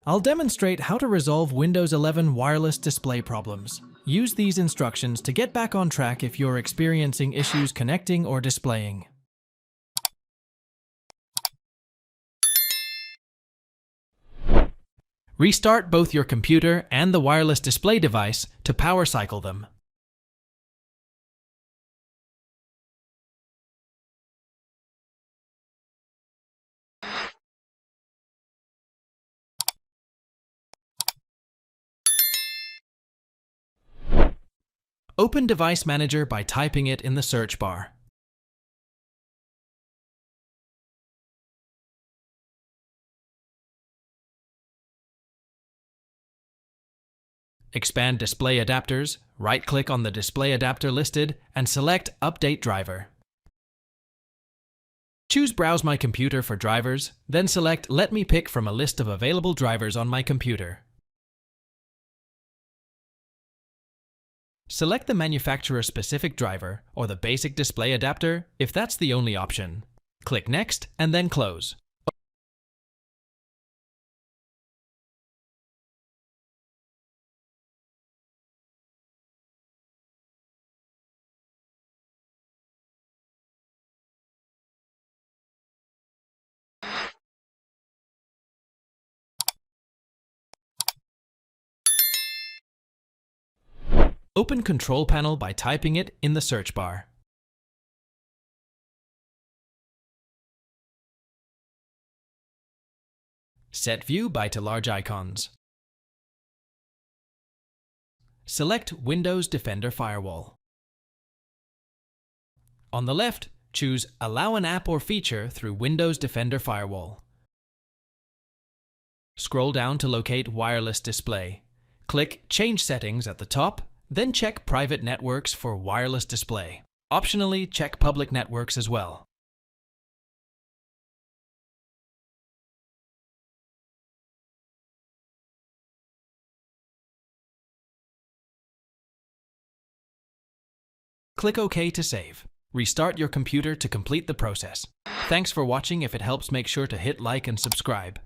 I'll demonstrate how to resolve Windows 11 wireless display problems. Use these instructions to get back on track if you're experiencing issues connecting or displaying. Restart both your computer and the wireless display device to power cycle them. Open Device Manager by typing it in the search bar. Expand Display Adapters, right-click on the display adapter listed, and select Update Driver. Choose Browse My Computer for drivers, then select Let me pick from a list of available drivers on my computer. Select the manufacturer-specific driver or the basic display adapter if that's the only option. Click Next and then Close. Open Control Panel by typing it in the search bar. Set View by to large icons. Select Windows Defender Firewall. On the left, choose Allow an app or feature through Windows Defender Firewall. Scroll down to locate Wireless Display. Click Change Settings at the top, then check Private Networks for wireless display. Optionally, check Public Networks as well. Click OK to save. Restart your computer to complete the process. Thanks for watching. If it helps, make sure to hit like and subscribe.